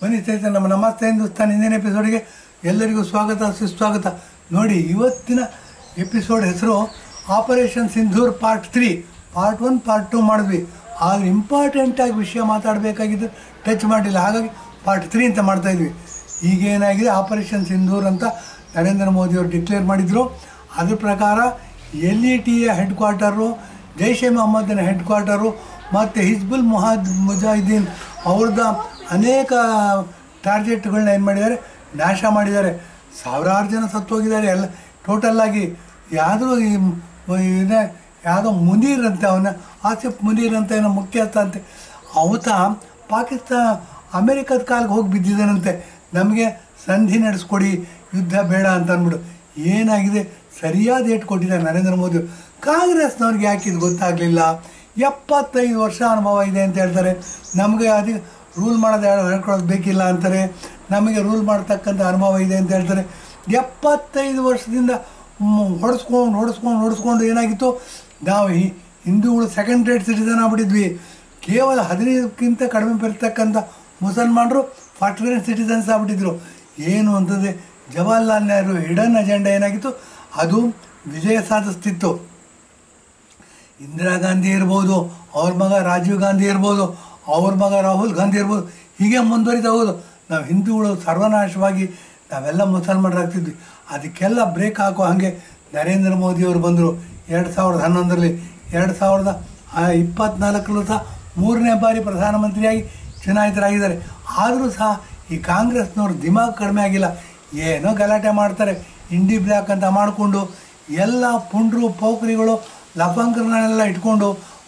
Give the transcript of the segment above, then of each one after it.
ಬನ್ನಿ ಸ್ನೇಹಿತರೆ, ನಮ್ಮ ನಮಸ್ತೆ ಹಿಂದೂಸ್ತಾನ್ ಹಿಂದಿನ ಎಪಿಸೋಡ್ಗೆ ಎಲ್ಲರಿಗೂ ಸ್ವಾಗತ ಸುಸ್ವಾಗತ. ನೋಡಿ, ಇವತ್ತಿನ ಎಪಿಸೋಡ್ ಹೆಸರು operation Sindoor part 3. Part 1 part 2 ಮಾಡಿದ್ವಿ. ಆದರೆ ಇಂಪಾರ್ಟೆಂಟಾಗಿ ವಿಷಯ ಮಾತಾಡಬೇಕಾಗಿದ್ದು ಟಚ್ ಮಾಡಲಿಲ್ಲ, ಹಾಗಾಗಿ ಪಾರ್ಟ್ 3 ಅಂತ ಮಾಡ್ತಾಯಿದ್ವಿ. ಈಗೇನಾಗಿದೆ, ಆಪರೇಷನ್ ಸಿಂಧೂರ್ ಅಂತ ನರೇಂದ್ರ ಮೋದಿಯವರು ಡಿಕ್ಲೇರ್ ಮಾಡಿದರು. ಅದ್ರ ಪ್ರಕಾರ LETಯ ಹೆಡ್ ಕ್ವಾರ್ಟರು, ಜೈಷ್ ಎ ಮೊಹಮ್ಮದನ ಹೆಡ್ ಕ್ವಾರ್ಟರು ಮತ್ತು ಹಿಜ್ಬುಲ್ ಮುಜಾಹಿದೀನ್ ಅವ್ರದ್ದು ಅನೇಕ ಟಾರ್ಗೆಟ್ಗಳನ್ನ ಏನು ಮಾಡಿದ್ದಾರೆ, ನಾಶ ಮಾಡಿದ್ದಾರೆ. ಸಾವಿರಾರು ಜನ ಸತ್ತೋಗಿದ್ದಾರೆ. ಎಲ್ಲ ಟೋಟಲ್ಲಾಗಿ ಯಾವುದೋ ಮುನೀರ್ ಅಂತ, ಆಸಿಫ್ ಮುನೀರ್ ಅಂತ ಏನೋ ಮುಖ್ಯಸ್ಥ ಅಂತೆ, ಅವತ ಪಾಕಿಸ್ತಾನ ಅಮೇರಿಕದ ಕಾಲಿಗೆ ಹೋಗಿ ಬಿದ್ದಿದ್ದಾನಂತೆ. ನಮಗೆ ಸಂಧಿ ನಡೆಸ್ಕೊಡಿ, ಯುದ್ಧ ಬೇಡ ಅಂತ ಅಂದ್ಬಿಡು. ಏನಾಗಿದೆ, ಸರಿಯಾದ ಏಟು ಕೊಟ್ಟಿದ್ದಾರೆ ನರೇಂದ್ರ ಮೋದಿ. ಕಾಂಗ್ರೆಸ್ನವ್ರಿಗೆ ಯಾಕೆ ಇದು ಗೊತ್ತಾಗಲಿಲ್ಲ? 75 ವರ್ಷ ಅನುಭವ ಇದೆ ಅಂತ ಹೇಳ್ತಾರೆ. ನಮಗೆ ಅದಕ್ಕೆ ರೂಲ್ ಮಾಡೋದು ಹೇಳ್ಕೊಳ್ಳೋದು ಬೇಕಿಲ್ಲ ಅಂತಾರೆ. ನಮಗೆ ರೂಲ್ ಮಾಡ್ತಕ್ಕಂಥ ಅನುಭವ ಇದೆ ಅಂತ ಹೇಳ್ತಾರೆ. 75 ವರ್ಷದಿಂದ ಹೊಡೆಸ್ಕೊಂಡು ಏನಾಗಿತ್ತು, ನಾವು ಹಿಂದೂಗಳು ಸೆಕೆಂಡ್ ರೇಟ್ ಸಿಟಿಸನ್ ಆಗ್ಬಿಟ್ಟಿದ್ವಿ. ಕೇವಲ 15ಕ್ಕಿಂತ ಕಡಿಮೆ ಬರ್ತಕ್ಕಂಥ ಮುಸಲ್ಮಾನರು ಫಸ್ಟ್ ರೇಟ್ ಸಿಟಿಸನ್ಸ್ ಆಗ್ಬಿಟ್ಟಿದ್ರು. ಏನು ಅಂತಂದರೆ, ಜವಾಹರ್ಲಾಲ್ ನೆಹರು ಹಿಡನ್ ಅಜೆಂಡಾ ಏನಾಗಿತ್ತು, ಅದು ವಿಜಯ ಸಾಧಿಸ್ತಿತ್ತು. ಇಂದಿರಾ ಗಾಂಧಿ ಇರ್ಬೋದು, ಅವ್ರ ಮಗ ರಾಜೀವ್ ಗಾಂಧಿ ಇರ್ಬೋದು, ಅವ್ರ ಮಗ ರಾಹುಲ್ ಗಾಂಧಿ ಇರ್ಬೋದು, ಹೀಗೆ ಮುಂದುವರಿತಾ ಹೋಗೋದು. ನಾವು ಹಿಂದೂಗಳು ಸರ್ವನಾಶವಾಗಿ ನಾವೆಲ್ಲ ಮುಸಲ್ಮಾನರಾಗ್ತಿದ್ವಿ. ಅದಕ್ಕೆಲ್ಲ ಬ್ರೇಕ್ ಹಾಕೋ ಹಾಗೆ ನರೇಂದ್ರ ಮೋದಿಯವರು ಬಂದರು 2011ರಲ್ಲಿ. 2024ರಲ್ಲೂ ಸಹ 3ನೇ ಬಾರಿ ಪ್ರಧಾನಮಂತ್ರಿಯಾಗಿ ಚುನಾಯಿತರಾಗಿದ್ದಾರೆ. ಆದರೂ ಸಹ ಈ ಕಾಂಗ್ರೆಸ್ನವ್ರು ದಿಮಾಗ್ ಕಡಿಮೆ ಆಗಿಲ್ಲ. ಏನೋ ಗಲಾಟೆ ಮಾಡ್ತಾರೆ, ಇಂಡಿ ಬ್ಲ್ಯಾಕ್ ಅಂತ ಮಾಡಿಕೊಂಡು ಎಲ್ಲ ಪುಂಡ್ರು ಪೌಕರಿಗಳು ಲಫಂಗರನ್ನೆಲ್ಲ ಇಟ್ಕೊಂಡು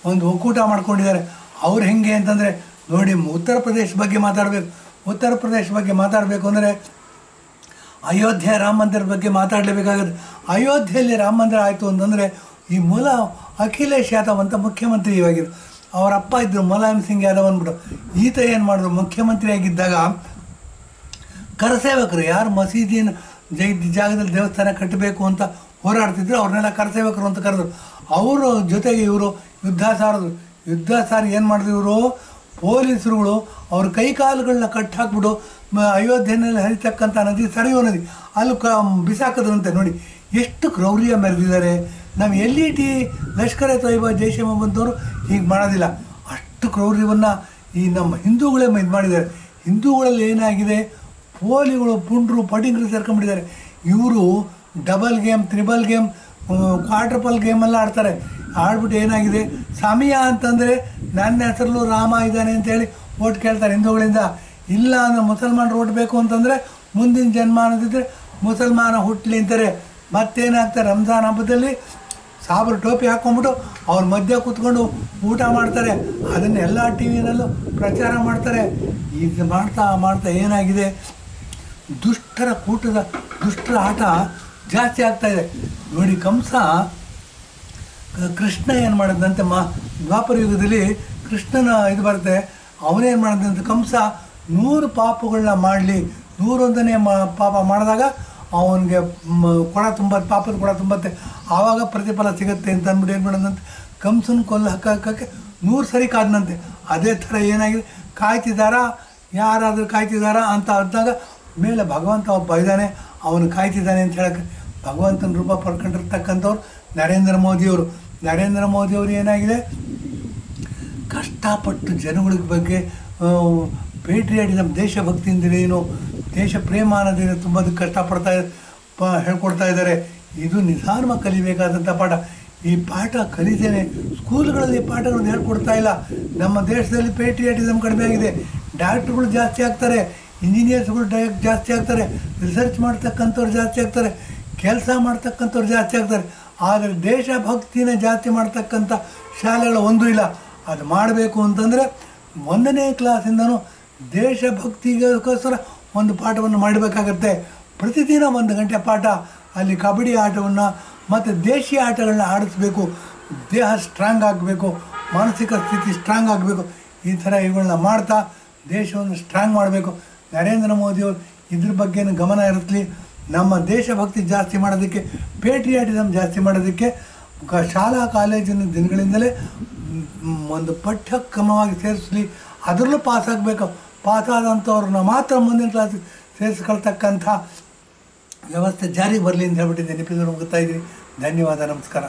ಒಂದು ಒಕ್ಕೂಟ ಮಾಡ್ಕೊಂಡಿದ್ದಾರೆ. ಅವ್ರು ಹೆಂಗೆ ಅಂತಂದರೆ, ನೋಡಿ, ಉತ್ತರ ಪ್ರದೇಶ ಬಗ್ಗೆ ಮಾತಾಡಬೇಕು. ಉತ್ತರ ಪ್ರದೇಶ ಬಗ್ಗೆ ಮಾತಾಡಬೇಕು ಅಂದರೆ ಅಯೋಧ್ಯೆ ರಾಮ ಮಂದಿರ ಬಗ್ಗೆ ಮಾತಾಡಲೇಬೇಕಾಗುತ್ತೆ. ಅಯೋಧ್ಯೆಯಲ್ಲಿ ರಾಮ ಮಂದಿರ ಆಯಿತು ಅಂತಂದರೆ, ಈ ಮೂಲ ಅಖಿಲೇಶ್ ಯಾದವ್ ಅಂತ ಮುಖ್ಯಮಂತ್ರಿ ಇವಾಗಿರು, ಅವರ ಅಪ್ಪ ಇದ್ದರು ಮುಲಾಯಂ ಸಿಂಗ್ ಯಾದವ್ ಅಂದ್ಬಿಟ್ಟು. ಈತ ಏನು ಮಾಡಿದ್ರು, ಮುಖ್ಯಮಂತ್ರಿಯಾಗಿದ್ದಾಗ ಕರಸೇವಕರು ಯಾರು ಮಸೀದಿನ ಜಾಗದಲ್ಲಿ ದೇವಸ್ಥಾನ ಕಟ್ಟಬೇಕು ಅಂತ ಹೋರಾಡ್ತಿದ್ರು, ಅವ್ರನ್ನೆಲ್ಲ ಕರಸೇವಕರು ಅಂತ ಕರೆದ್ರು. ಅವರು ಜೊತೆಗೆ ಇವರು ಯುದ್ಧ ಸಾರಿ ಏನು ಮಾಡಿದ್ರು, ಇವರು ಪೊಲೀಸರುಗಳು ಅವ್ರ ಕೈಕಾಲುಗಳನ್ನ ಕಟ್ಟಿ ಹಾಕ್ಬಿಟ್ಟು ಅಯೋಧ್ಯೆಯಲ್ಲಿ ಹರಿತಕ್ಕಂಥ ನದಿ, ಸರಿಯೋ ನದಿ, ಅಲ್ಲಿ ಬಿಸಾಕಿದ್ರಂತೆ. ನೋಡಿ ಎಷ್ಟು ಕ್ರೌರ್ಯ ಮೆರೆದಿದ್ದಾರೆ. ನಮ್ಮ LET ಲಷ್ಕರ್ ಎ ತೊಯ್ಬಾ ಜೈಷ್ ಎ ಮೊಹಮ್ಮದವರು ಹೀಗೆ ಮಾಡೋದಿಲ್ಲ. ಅಷ್ಟು ಕ್ರೌರ್ಯವನ್ನು ಈ ನಮ್ಮ ಹಿಂದೂಗಳೇ ಇದು ಮಾಡಿದ್ದಾರೆ. ಹಿಂದೂಗಳಲ್ಲಿ ಏನಾಗಿದೆ, ಪೋಲಿಗಳು ಪುಂಡ್ರು ಪಡಿಂಗ್ರು ಸೇರ್ಕೊಂಡ್ಬಿಟ್ಟಿದ್ದಾರೆ. ಇವರು ಡಬಲ್ ಗೇಮ್, ತ್ರಿಬಲ್ ಗೇಮ್, ಕ್ವಾರ್ಟರ್ಪಲ್ ಗೇಮೆಲ್ಲ ಆಡ್ತಾರೆ. ಆಡ್ಬಿಟ್ಟು ಏನಾಗಿದೆ, ಸಮಯ ಅಂತಂದರೆ ನನ್ನ ಹೆಸರಲ್ಲೂ ರಾಮ ಇದ್ದಾನೆ ಅಂತೇಳಿ ಓಟ್ ಕೇಳ್ತಾರೆ ಹಿಂದೂಗಳಿಂದ. ಇಲ್ಲ ಅಂದರೆ ಮುಸಲ್ಮಾನರು ಓಟ್ ಬೇಕು ಅಂತಂದರೆ ಮುಂದಿನ ಜನ್ಮ ಅನ್ನೋದಿದ್ದರೆ ಮುಸಲ್ಮಾನ ಹುಟ್ಟಲಿ ಅಂತಾರೆ. ಮತ್ತೇನಾಗ್ತಾರೆ, ರಂಜಾನ್ ಹಬ್ಬದಲ್ಲಿ ಸಾಬ್ರ ಟೋಪಿ ಹಾಕ್ಕೊಂಬಿಟ್ಟು ಅವ್ರ ಮಧ್ಯೆ ಕೂತ್ಕೊಂಡು ಊಟ ಮಾಡ್ತಾರೆ. ಅದನ್ನು ಎಲ್ಲ TV ಪ್ರಚಾರ ಮಾಡ್ತಾರೆ. ಈಗ ಮಾಡ್ತಾ ಏನಾಗಿದೆ, ದುಷ್ಟರ ಆಟ ಜಾಸ್ತಿ ಆಗ್ತಾಯಿದೆ. ನೋಡಿ, ಕೃಷ್ಣ ಏನು ಮಾಡಿದಂತೆ, ದ್ವಾಪರ ಯುಗದಲ್ಲಿ ಕೃಷ್ಣನ ಇದು ಬರುತ್ತೆ, ಅವನೇನು ಮಾಡಿದಂತೆ, ಕಂಸ 100 ಪಾಪಗಳನ್ನ ಮಾಡಲಿ, 101ನೇ ಪಾಪ ಮಾಡಿದಾಗ ಅವನಿಗೆ ಪಾಪದ ಕೊಡ ತುಂಬತ್ತೆ, ಆವಾಗ ಪ್ರತಿಫಲ ಸಿಗುತ್ತೆ ಅಂತ ಅಂದ್ಬಿಟ್ಟು ಏನು ಮಾಡೋದಂತೆ, ಕಂಸನ ಹಾಕೋಕ್ಕೆ 100 ಸರಿ ಕಾದನಂತೆ. ಅದೇ ಥರ ಏನಾಗಿದೆ, ಯಾರಾದರೂ ಕಾಯ್ತಿದ್ದಾರಾ ಅಂತ ಅಂದಾಗ ಮೇಲೆ ಭಗವಂತ ಒಬ್ಬ ಇದ್ದಾನೆ, ಅವನು ಕಾಯ್ತಿದ್ದಾನೆ ಅಂತ ಹೇಳಕ್ಕೆ ಭಗವಂತನ ರೂಪ ಪಡ್ಕೊಂಡಿರ್ತಕ್ಕಂಥವ್ರು ನರೇಂದ್ರ ಮೋದಿಯವರು ಏನಾಗಿದೆ, ಕಷ್ಟಪಟ್ಟು ಜನಗಳ ಬಗ್ಗೆ ಪೇಟ್ರಿಯಾಟಿಸಮ್, ದೇಶಭಕ್ತಿಯಿಂದ ಏನು, ದೇಶ ಪ್ರೇಮ ಅನ್ನೋದೇನು ತುಂಬ ಕಷ್ಟಪಡ್ತಾ ಹೇಳ್ಕೊಡ್ತಾ ಇದ್ದಾರೆ. ಇದು ನಿಧಾನವಾಗಿ ಕಲಿಬೇಕಾದಂಥ ಪಾಠ. ಈ ಪಾಠ ಕಲಿತೇನೆ, ಸ್ಕೂಲ್ಗಳಲ್ಲಿ ಪಾಠಗಳನ್ನು ಹೇಳ್ಕೊಡ್ತಾ ಇಲ್ಲ. ನಮ್ಮ ದೇಶದಲ್ಲಿ ಪೇಟ್ರಿಯಾಟಿಸಮ್ ಕಡಿಮೆ ಆಗಿದೆ. ಡಾಕ್ಟ್ರುಗಳು ಜಾಸ್ತಿ ಆಗ್ತಾರೆ, ಇಂಜಿನಿಯರ್ಸ್ಗಳು ಜಾಸ್ತಿ ಆಗ್ತಾರೆ, ರಿಸರ್ಚ್ ಮಾಡ್ತಕ್ಕಂಥವ್ರು ಜಾಸ್ತಿ ಆಗ್ತಾರೆ, ಕೆಲಸ ಮಾಡ್ತಕ್ಕಂಥವ್ರು ಜಾಸ್ತಿ ಆಗ್ತಾರೆ. ಆದರೆ ದೇಶಭಕ್ತಿನ ಜಾಸ್ತಿ ಮಾಡ್ತಕ್ಕಂಥ ಶಾಲೆಗಳು ಒಂದೂ ಇಲ್ಲ. ಅದು ಮಾಡಬೇಕು ಅಂತಂದರೆ 1ನೇ ಕ್ಲಾಸಿಂದನೂ ದೇಶಭಕ್ತಿಗೋಸ್ಕರ ಒಂದು ಪಾಠವನ್ನು ಮಾಡಬೇಕಾಗತ್ತೆ. ಪ್ರತಿದಿನ 1 ಗಂಟೆ ಪಾಠ. ಅಲ್ಲಿ ಕಬಡ್ಡಿ ಆಟವನ್ನು ಮತ್ತು ದೇಶೀಯ ಆಟಗಳನ್ನ ಆಡಿಸ್ಬೇಕು. ದೇಹ ಸ್ಟ್ರಾಂಗ್ ಆಗಬೇಕು, ಮಾನಸಿಕ ಸ್ಥಿತಿ ಸ್ಟ್ರಾಂಗ್ ಆಗಬೇಕು. ಈ ಥರ ಇವುಗಳನ್ನ ಮಾಡ್ತಾ ದೇಶವನ್ನು ಸ್ಟ್ರಾಂಗ್ ಮಾಡಬೇಕು. ನರೇಂದ್ರ ಮೋದಿಯವರು ಇದ್ರ ಬಗ್ಗೆ ಗಮನ ಇರಲಿ. ನಮ್ಮ ದೇಶಭಕ್ತಿ ಜಾಸ್ತಿ ಮಾಡೋದಕ್ಕೆ, ಪೇಟ್ರಿಯಾಟಿಸಮ್ ಜಾಸ್ತಿ ಮಾಡೋದಕ್ಕೆ ಶಾಲಾ ಕಾಲೇಜಿನ ದಿನಗಳಿಂದಲೇ ಒಂದು ಪಠ್ಯಕ್ರಮವಾಗಿ ಸೇರಿಸಲಿ. ಅದರಲ್ಲೂ ಪಾಸಾಗಬೇಕು. ಪಾಸ್ ಆದಂಥವ್ರನ್ನ ಮಾತ್ರ ಮುಂದಿನ ಕ್ಲಾಸ್ ಸೇರಿಸ್ಕೊಳ್ತಕ್ಕಂಥ ವ್ಯವಸ್ಥೆ ಜಾರಿಗೆ ಬರಲಿ ಅಂತ ಹೇಳ್ಬಿಟ್ಟಿದ್ದೆ. ನೆನಪಿದ್ರು ಮುಗ್ತಾ ಇದ್ದೀನಿ. ಧನ್ಯವಾದ, ನಮಸ್ಕಾರ.